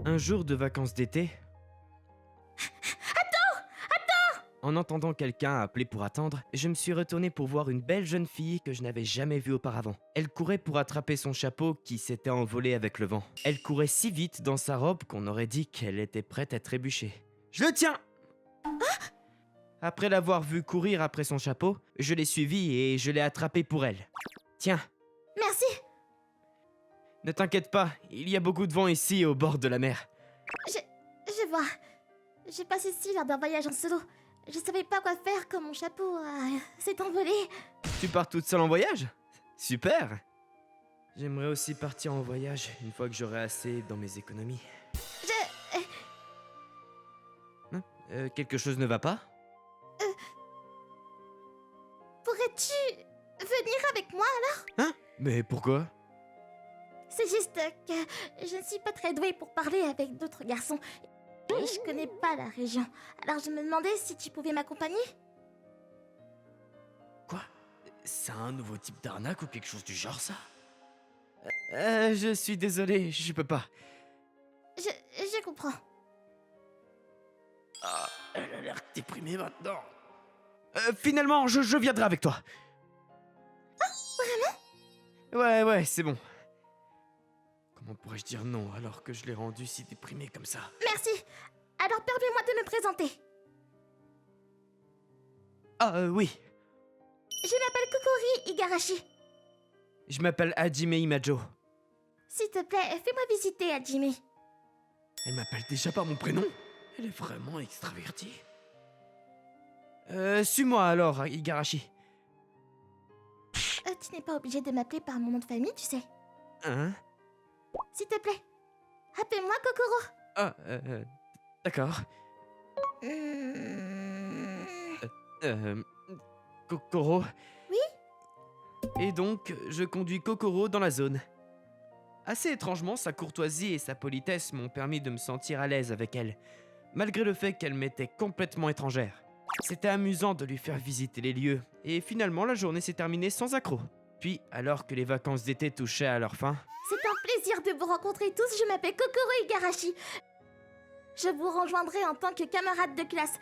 Un jour de vacances d'été... En entendant quelqu'un appeler pour attendre, je me suis retourné pour voir une belle jeune fille que je n'avais jamais vue auparavant. Elle courait pour attraper son chapeau qui s'était envolé avec le vent. Elle courait si vite dans sa robe qu'on aurait dit qu'elle était prête à trébucher. Je le tiens! Après l'avoir vue courir après son chapeau, je l'ai suivie et je l'ai attrapée pour elle. Tiens, Merci. ne t'inquiète pas, il y a beaucoup de vent ici au bord de la mer. Je vois. Je passe ici lors d'un voyage en solo. Je savais pas quoi faire quand mon chapeau s'est envolé. Tu pars toute seule en voyage? Super! J'aimerais aussi partir en voyage une fois que j'aurai assez dans mes économies. Quelque chose ne va pas? Pourrais-tu venir avec moi alors? Hein? Mais pourquoi? C'est juste que je ne suis pas très douée pour parler avec d'autres garçons. Et je connais pas la région. Alors je me demandais si tu pouvais m'accompagner. Quoi? C'est un nouveau type d'arnaque ou quelque chose du genre, ça? Je suis désolé, je peux pas. Je comprends. Ah, elle a l'air déprimée maintenant. Finalement, je viendrai avec toi. Vraiment? Ouais, c'est bon. Comment pourrais-je dire non alors que je l'ai rendu si déprimé comme ça? Merci. Alors permets-moi de me présenter. Ah, oui. Je m'appelle Kokori Igarashi. Je m'appelle Hajime Imajo. S'il te plaît, fais-moi visiter Hajime. Elle m'appelle déjà par mon prénom? Elle est vraiment extravertie. Suis-moi alors, Igarashi. Tu n'es pas obligé de m'appeler par mon nom de famille, tu sais. Hein? S'il te plaît, appelle-moi Kokoro. Ah, d'accord. Kokoro. Oui? Et donc, je conduis Kokoro dans la zone. Assez étrangement, sa courtoisie et sa politesse m'ont permis de me sentir à l'aise avec elle, malgré le fait qu'elle m'était complètement étrangère. C'était amusant de lui faire visiter les lieux, et finalement la journée s'est terminée sans accroc. Puis, alors que les vacances d'été touchaient à leur fin... C'est un plaisir de vous rencontrer tous, je m'appelle Kokoro Igarashi. Je vous rejoindrai en tant que camarade de classe.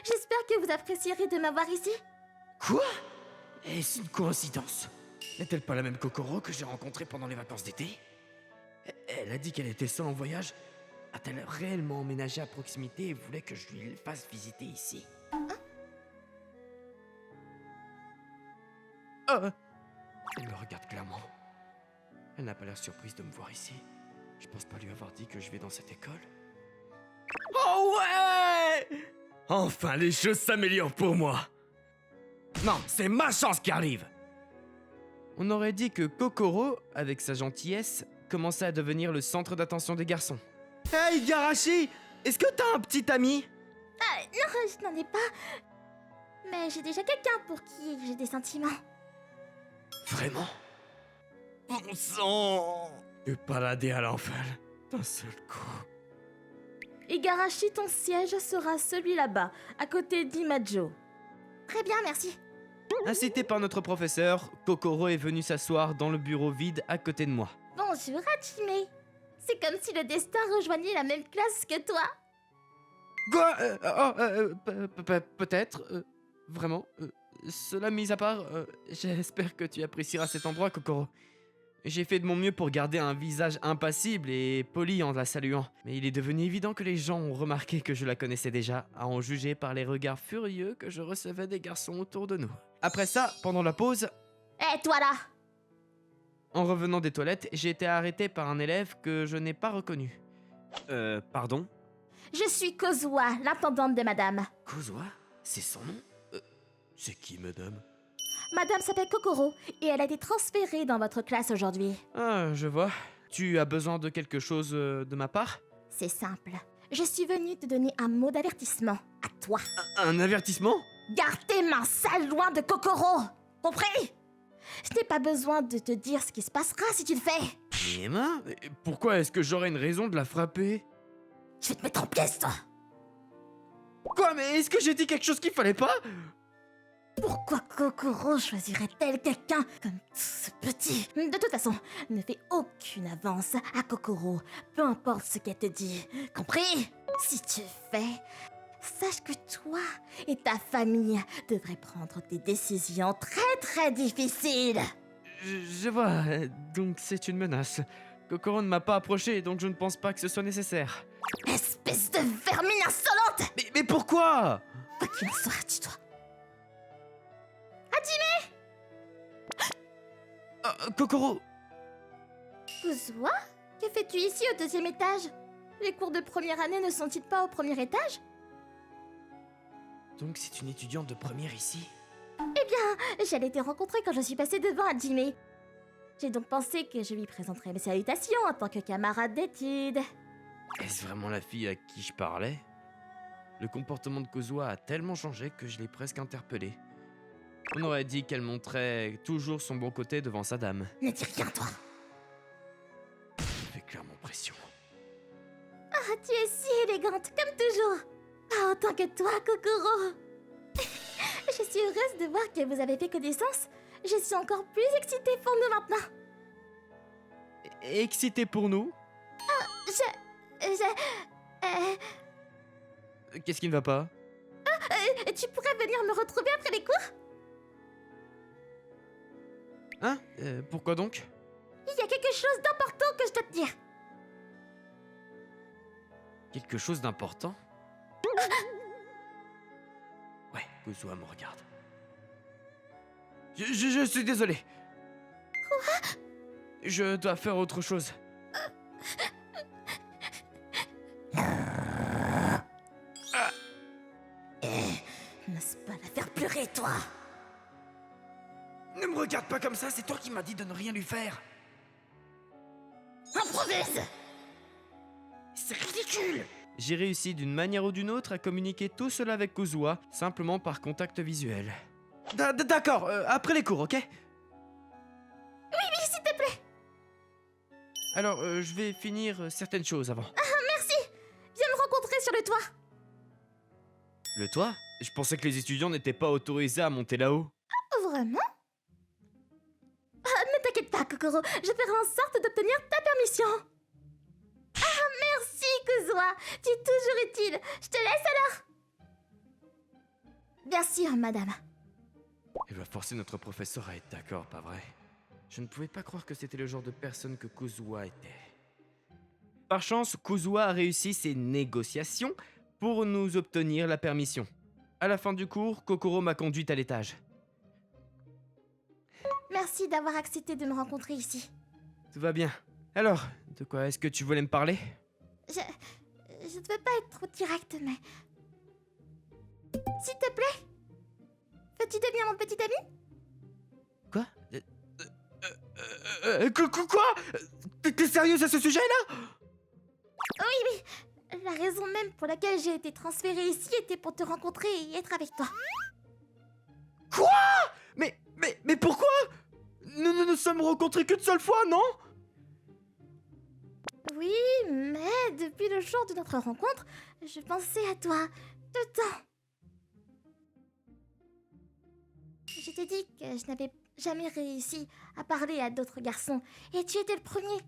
J'espère que vous apprécierez de m'avoir ici. Quoi? Est-ce une coïncidence? N'est-elle pas la même Kokoro que j'ai rencontrée pendant les vacances d'été? Elle a dit qu'elle était seule en voyage. A-t-elle réellement emménagé à proximité et voulait que je lui fasse visiter ici? Elle me regarde clairement. Elle n'a pas l'air surprise de me voir ici. Je pense pas lui avoir dit que je vais dans cette école. Oh ouais! Enfin, les choses s'améliorent pour moi. Non, c'est ma chance qui arrive. On aurait dit que Kokoro, avec sa gentillesse, commençait à devenir le centre d'attention des garçons. Hey Igarashi, est-ce que t'as un petit ami? Non, je n'en ai pas. Mais j'ai déjà quelqu'un pour qui j'ai des sentiments. Vraiment? Bon sang! De balader à l'enfer d'un seul coup. Igarashi, ton siège sera celui là-bas, à côté d'Imajo. Très bien, merci. Incité par notre professeur, Kokoro est venu s'asseoir dans le bureau vide à côté de moi. Bonjour, Hajime. C'est comme si le destin rejoignait la même classe que toi. Quoi? Peut-être. Vraiment. Cela mis à part, j'espère que tu apprécieras cet endroit, Kokoro. J'ai fait de mon mieux pour garder un visage impassible et poli en la saluant, mais il est devenu évident que les gens ont remarqué que je la connaissais déjà, à en juger par les regards furieux que je recevais des garçons autour de nous. Après ça, pendant la pause, Hé, toi là! en revenant des toilettes, j'ai été arrêté par un élève que je n'ai pas reconnu. Pardon? Je suis Kozua, l'intendante de madame. Kozua? C'est son nom? C'est qui, madame? Madame s'appelle Kokoro et elle a été transférée dans votre classe aujourd'hui. Ah, je vois. Tu as besoin de quelque chose de ma part? C'est simple. Je suis venue te donner un mot d'avertissement. À toi. Un avertissement? Garde tes mains sales loin de Kokoro! Compris? Je n'ai pas besoin de te dire ce qui se passera si tu le fais. Mes mains? Pourquoi est-ce que j'aurais une raison de la frapper? Je vais te mettre en pièces, toi! Quoi? Mais est-ce que j'ai dit quelque chose qu'il fallait pas? Pourquoi Kokoro choisirait-elle quelqu'un comme ce petit? De toute façon, ne fais aucune avance à Kokoro, peu importe ce qu'elle te dit. Compris? Si tu fais, sache que toi et ta famille devraient prendre des décisions très très difficiles. Je vois, donc c'est une menace. Kokoro ne m'a pas approché, donc je ne pense pas que ce soit nécessaire. Espèce de vermine insolente! Mais pourquoi? Quoi qu'il en soit, dis-toi. Kokoro! Kuzua? Que fais-tu ici au 2e étage? Les cours de première année ne sont-ils pas au 1er étage? Donc c'est une étudiante de première ici? J'allais te rencontrer quand je suis passée devant Hajime. J'ai donc pensé que je lui présenterais mes salutations en tant que camarade d'études. Est-ce vraiment la fille à qui je parlais? Le comportement de Kozua a tellement changé que je l'ai presque interpellée. On aurait dit qu'elle montrait toujours son bon côté devant sa dame. Ne dis rien, toi. Ça fait clairement pression. Ah, tu es si élégante, comme toujours. Pas autant que toi, Kokoro. Je suis heureuse de voir que vous avez fait connaissance. Je suis encore plus excitée pour nous maintenant. Excité pour nous? Qu'est-ce qui ne va pas? Tu pourrais venir me retrouver après les cours? Hein? Pourquoi donc? Il y a quelque chose d'important que je dois te dire. Quelque chose d'important? Ouais, Kozua me regarde. Je suis désolé. Quoi? Je dois faire autre chose. N'ose pas la faire pleurer, toi. Ne me regarde pas comme ça, c'est toi qui m'as dit de ne rien lui faire. Improvise! C'est ridicule! J'ai réussi d'une manière ou d'une autre à communiquer tout cela avec Kozua, simplement par contact visuel. D'accord, après les cours, ok? Oui, s'il te plaît. Alors, je vais finir certaines choses avant. Merci. Viens me rencontrer sur le toit. Le toit? Je pensais que les étudiants n'étaient pas autorisés à monter là-haut. Vraiment? Ne t'inquiète pas, Kokoro. Je ferai en sorte d'obtenir ta permission. Ah, merci, Kozua. Tu es toujours utile. Je te laisse alors. Bien sûr, madame. Elle va forcer notre professeur à être d'accord, pas vrai? Je ne pouvais pas croire que c'était le genre de personne que Kozua était. Par chance, Kozua a réussi ses négociations pour nous obtenir la permission. À la fin du cours, Kokoro m'a conduite à l'étage. Merci d'avoir accepté de me rencontrer ici. Tout va bien. Alors, de quoi est-ce que tu voulais me parler? Je ne veux pas être trop directe, mais... S'il te plaît, veux-tu devenir mon petit ami? Quoi? Quoi? T'es sérieuse à ce sujet-là? Oui. La raison même pour laquelle j'ai été transférée ici était pour te rencontrer et être avec toi. Quoi? Mais pourquoi? Nous ne nous sommes rencontrés qu'une seule fois, non? Oui, mais depuis le jour de notre rencontre, je pensais à toi tout le temps. Je t'ai dit que je n'avais jamais réussi à parler à d'autres garçons, et tu étais le premier.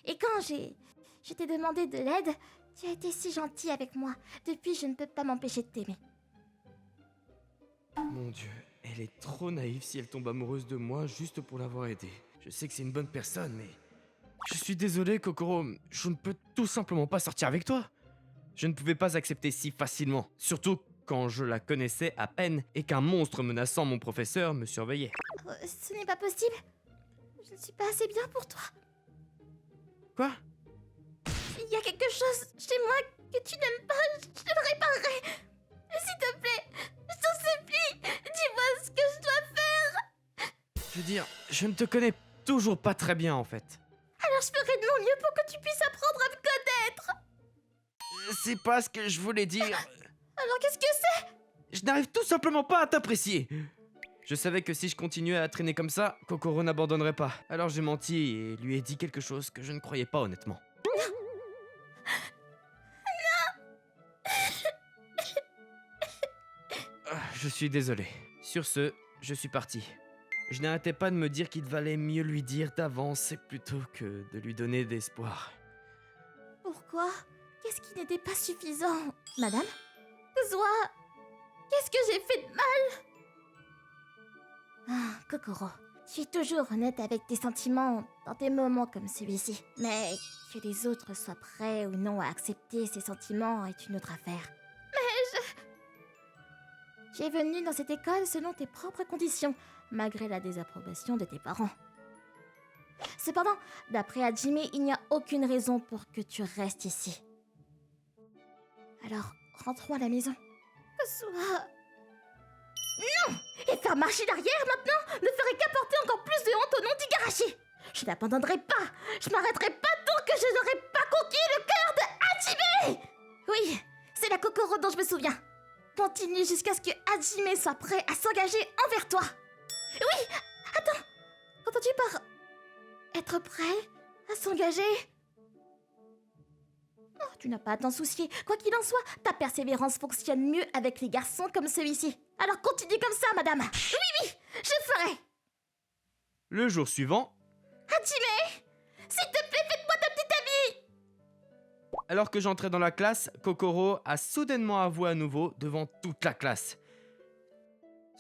Et quand je t'ai demandé de l'aide, tu as été si gentil avec moi. Depuis, je ne peux pas m'empêcher de t'aimer. Mon Dieu, elle est trop naïve si elle tombe amoureuse de moi juste pour l'avoir aidée. Je sais que c'est une bonne personne, mais... Je suis désolé, Kokoro, je ne peux tout simplement pas sortir avec toi. Je ne pouvais pas accepter si facilement, surtout quand je la connaissais à peine et qu'un monstre menaçant mon professeur me surveillait. Ce n'est pas possible. Je ne suis pas assez bien pour toi. Quoi? Il y a quelque chose chez moi que tu n'aimes pas. Je le réparerai. S'il te plaît, je t'en supplie, dis-moi ce que je dois faire. Je veux dire, je ne te connais toujours pas très bien en fait. Alors je ferai de mon mieux pour que tu puisses apprendre à me connaître. C'est pas ce que je voulais dire. Alors qu'est-ce que c'est? Je n'arrive tout simplement pas à t'apprécier. Je savais que si je continuais à traîner comme ça, Kokoro n'abandonnerait pas. Alors j'ai menti et lui ai dit quelque chose que je ne croyais pas honnêtement. je suis désolé. Sur ce, je suis parti. Je n'arrêtais pas de me dire qu'il valait mieux lui dire d'avance plutôt que de lui donner d'espoir. Pourquoi? Qu'est-ce qui n'était pas suffisant? Madame? Kozua? Qu'est-ce que j'ai fait de mal? Ah, Kokoro, tu es toujours honnête avec tes sentiments dans des moments comme celui-ci. Mais que les autres soient prêts ou non à accepter ces sentiments est une autre affaire. Tu es venu dans cette école selon tes propres conditions, malgré la désapprobation de tes parents. Cependant, d'après Hajime, il n'y a aucune raison pour que tu restes ici. Alors, rentrons à la maison. Kozua... Non! Et faire marche arrière maintenant ne ferait qu'apporter encore plus de honte au nom d'Igarashi. Je n'abandonnerai pas. Je m'arrêterai pas tant que je n'aurai pas conquis le cœur de Hajime. Oui, c'est la Kokoro dont je me souviens. Continue jusqu'à ce que Hajime soit prêt à s'engager envers toi. Oui, attends. Qu'entends-tu par être prêt à s'engager? Oh, tu n'as pas à t'en soucier. Quoi qu'il en soit, ta persévérance fonctionne mieux avec les garçons comme celui-ci. Alors continue comme ça, madame. Oui, je ferai. Le jour suivant, Hajime, s'il te plaît, faites-moi ta petite amie. alors que j'entrais dans la classe, Kokoro a soudainement avoué à nouveau devant toute la classe.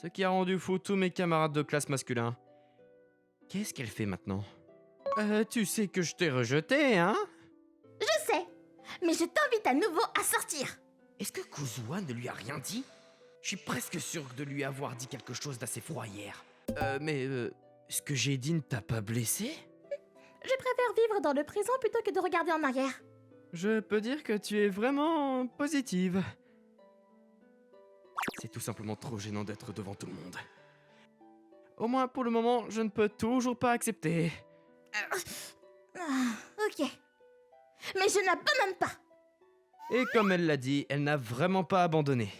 Ce qui a rendu fou tous mes camarades de classe masculins. Qu'est-ce qu'elle fait maintenant? Tu sais que je t'ai rejeté, hein? Je sais, mais je t'invite à nouveau à sortir. Est-ce que Kozua ne lui a rien dit? Je suis presque sûr de lui avoir dit quelque chose d'assez froid hier. Mais ce que j'ai dit ne t'a pas blessé? Je préfère vivre dans le présent plutôt que de regarder en arrière. Je peux dire que tu es vraiment positive. C'est tout simplement trop gênant d'être devant tout le monde. Au moins pour le moment, je ne peux toujours pas accepter. Ah, ok. Mais je n'abandonne pas. Et comme elle l'a dit, elle n'a vraiment pas abandonné.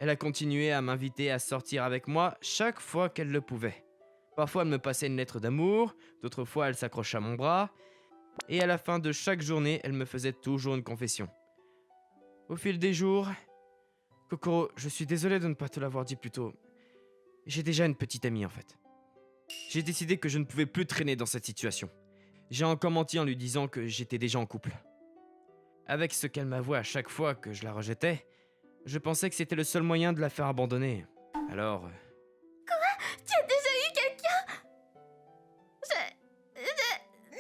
Elle a continué à m'inviter à sortir avec moi chaque fois qu'elle le pouvait. Parfois elle me passait une lettre d'amour, d'autres fois elle s'accrochait à mon bras, et à la fin de chaque journée, elle me faisait toujours une confession. Au fil des jours... Kokoro, je suis désolé de ne pas te l'avoir dit plus tôt. J'ai déjà une petite amie en fait. J'ai décidé que je ne pouvais plus traîner dans cette situation. J'ai encore menti en lui disant que j'étais déjà en couple. Avec ce qu'elle m'avouait à chaque fois que je la rejetais, je pensais que c'était le seul moyen de la faire abandonner. Alors... Tu as déjà eu quelqu'un? Non.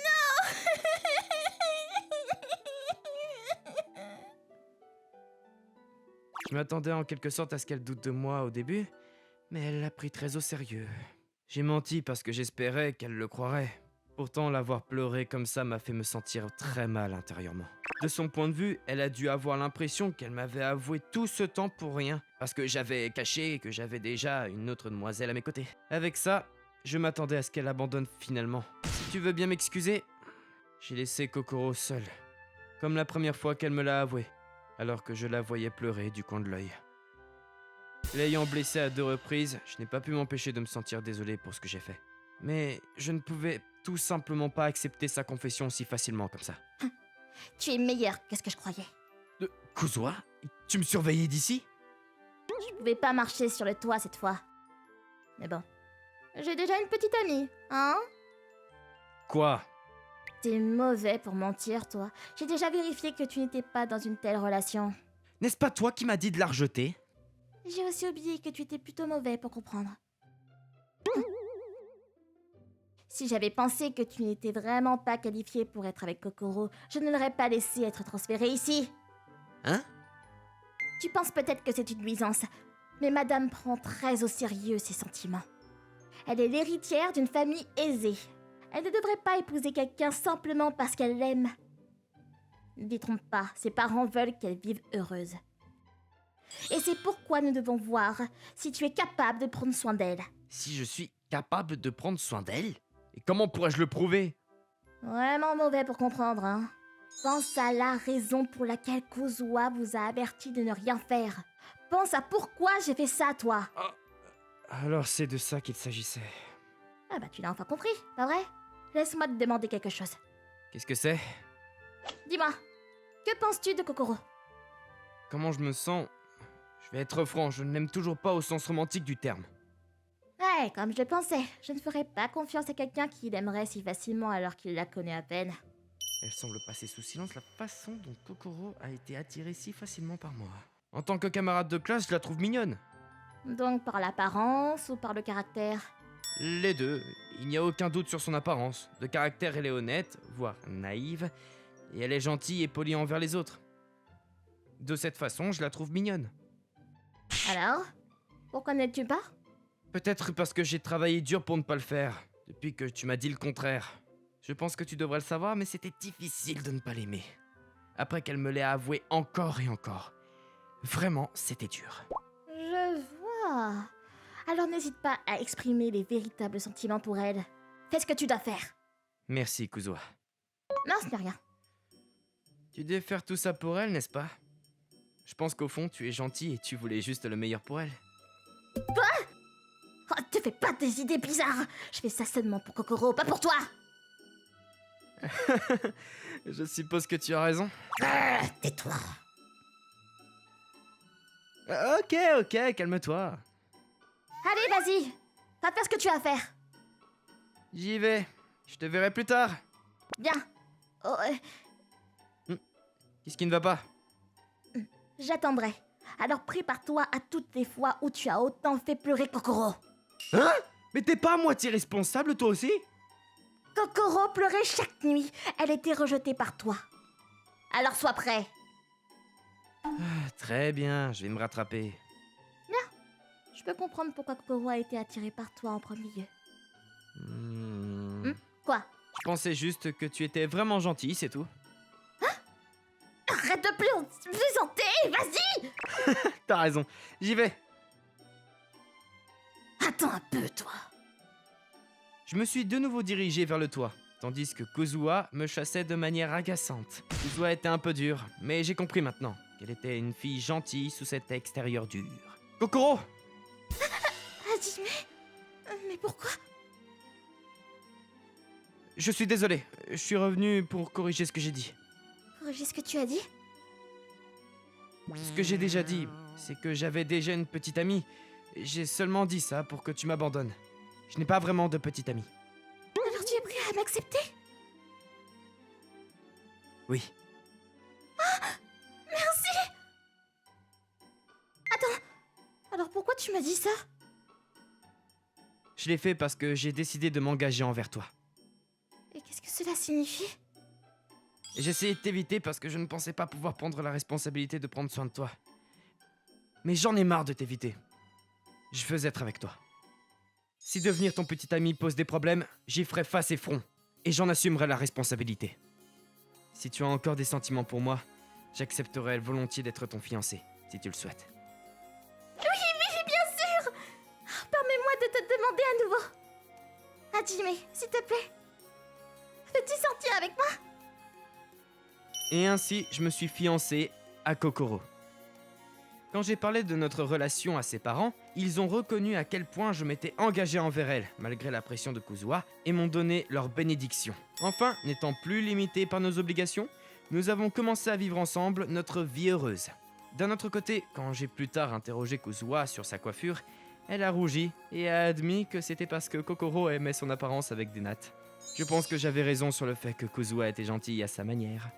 Je m'attendais en quelque sorte à ce qu'elle doute de moi au début, mais elle l'a pris très au sérieux. J'ai menti parce que j'espérais qu'elle le croirait. Pourtant, l'avoir pleuré comme ça m'a fait me sentir très mal intérieurement. De son point de vue, elle a dû avoir l'impression qu'elle m'avait avoué tout ce temps pour rien, parce que j'avais caché que j'avais déjà une autre demoiselle à mes côtés. Avec ça, je m'attendais à ce qu'elle abandonne finalement. Si tu veux bien m'excuser, j'ai laissé Kokoro seule, comme la première fois qu'elle me l'a avoué, alors que je la voyais pleurer du coin de l'œil. L'ayant blessée à 2 reprises, je n'ai pas pu m'empêcher de me sentir désolé pour ce que j'ai fait. Mais je ne pouvais tout simplement pas accepter sa confession si facilement comme ça. Tu es meilleur que ce que je croyais. Kozua, tu me surveillais d'ici? Je pouvais pas marcher sur le toit cette fois. Mais bon, j'ai déjà une petite amie, hein? Quoi? T'es mauvais pour mentir, toi. J'ai déjà vérifié que tu n'étais pas dans une telle relation. N'est-ce pas toi qui m'as dit de la rejeter? J'ai aussi oublié que tu étais plutôt mauvais pour comprendre. Si j'avais pensé que tu n'étais vraiment pas qualifié pour être avec Kokoro, je ne l'aurais pas laissé être transféré ici. Hein? Tu penses peut-être que c'est une nuisance, mais madame prend très au sérieux ses sentiments. Elle est l'héritière d'une famille aisée. Elle ne devrait pas épouser quelqu'un simplement parce qu'elle l'aime. Ne t'y trompe pas, ses parents veulent qu'elle vive heureuse. Et c'est pourquoi nous devons voir si tu es capable de prendre soin d'elle. Si je suis capable de prendre soin d'elle? Et comment pourrais-je le prouver? Vraiment mauvais pour comprendre, hein. Pense à la raison pour laquelle Kozua vous a averti de ne rien faire. Pense à pourquoi j'ai fait ça, toi. Alors c'est de ça qu'il s'agissait. Ah bah tu l'as enfin compris, pas vrai? Laisse-moi te demander quelque chose. Qu'est-ce que c'est? Dis-moi, que penses-tu de Kokoro? Comment je me sens? Je vais être franc, je ne l'aime toujours pas au sens romantique du terme. Ouais, comme je le pensais, je ne ferais pas confiance à quelqu'un qui l'aimerait si facilement alors qu'il la connaît à peine. Elle semble passer sous silence la façon dont Kokoro a été attirée si facilement par moi. En tant que camarade de classe, je la trouve mignonne. Donc par l'apparence ou par le caractère? Les deux, il n'y a aucun doute sur son apparence. De caractère, elle est honnête, voire naïve, et elle est gentille et polie envers les autres. De cette façon, je la trouve mignonne. Alors? Pourquoi n'es-tu pas? Peut-être parce que j'ai travaillé dur pour ne pas le faire, depuis que tu m'as dit le contraire. Je pense que tu devrais le savoir, mais c'était difficile de ne pas l'aimer. Après qu'elle me l'ait avoué encore et encore. Vraiment, c'était dur. Je vois. Alors n'hésite pas à exprimer les véritables sentiments pour elle. Fais ce que tu dois faire. Merci, Kuzua. Non, ce n'est rien. Tu devais faire tout ça pour elle, n'est-ce pas? Je pense qu'au fond, tu es gentil et tu voulais juste le meilleur pour elle. Oh, te fais pas des idées bizarres. Je fais ça seulement pour Kokoro, pas pour toi. Je suppose que tu as raison. Tais-toi. Ok, calme-toi. Allez, vas-y. Va faire ce que tu as à faire. J'y vais. Je te verrai plus tard. Bien. Oh, Qu'est-ce qui ne va pas? j'attendrai. Alors prépare-toi à toutes les fois où tu as autant fait pleurer Kokoro. Hein? Mais t'es pas à moitié responsable, toi aussi? Kokoro pleurait chaque nuit. Elle était rejetée par toi. Alors sois prêt. Très bien, je vais me rattraper. Je peux comprendre pourquoi Kokoro a été attirée par toi en premier lieu. Quoi? Je pensais juste que tu étais vraiment gentil, c'est tout. Arrête de plaisanter. Vas-y. T'as raison, j'y vais. Attends un peu, toi. Je me suis de nouveau dirigé vers le toit, tandis que Kozua me chassait de manière agaçante. Kozua était un peu dure, mais j'ai compris maintenant qu'elle était une fille gentille sous cet extérieur dur. Kokoro! Hajime? Mais pourquoi? Je suis désolé, je suis revenu pour corriger ce que j'ai dit. Corriger ce que tu as dit? Ce que j'ai déjà dit, c'est que j'avais déjà une petite amie. J'ai seulement dit ça pour que tu m'abandonnes. Je n'ai pas vraiment de petite amie. Alors tu es prêt à m'accepter? Oui. Merci! Attends, alors pourquoi tu m'as dit ça? Je l'ai fait parce que j'ai décidé de m'engager envers toi. Et qu'est-ce que cela signifie? J'ai essayé de t'éviter parce que je ne pensais pas pouvoir prendre la responsabilité de prendre soin de toi. Mais j'en ai marre de t'éviter. Je veux être avec toi. Si devenir ton petit ami pose des problèmes, j'y ferai face et front. Et j'en assumerai la responsabilité. Si tu as encore des sentiments pour moi, j'accepterai volontiers d'être ton fiancé, si tu le souhaites. Oui, bien sûr! Permets-moi de te demander à nouveau. Hajime, s'il te plaît. Veux-tu sortir avec moi? Et ainsi, je me suis fiancé à Kokoro. Quand j'ai parlé de notre relation à ses parents, ils ont reconnu à quel point je m'étais engagé envers elle, malgré la pression de Kozua, et m'ont donné leur bénédiction. Enfin, n'étant plus limités par nos obligations, nous avons commencé à vivre ensemble notre vie heureuse. D'un autre côté, quand j'ai plus tard interrogé Kozua sur sa coiffure, elle a rougi et a admis que c'était parce que Kokoro aimait son apparence avec des nattes. Je pense que j'avais raison sur le fait que Kozua était gentille à sa manière.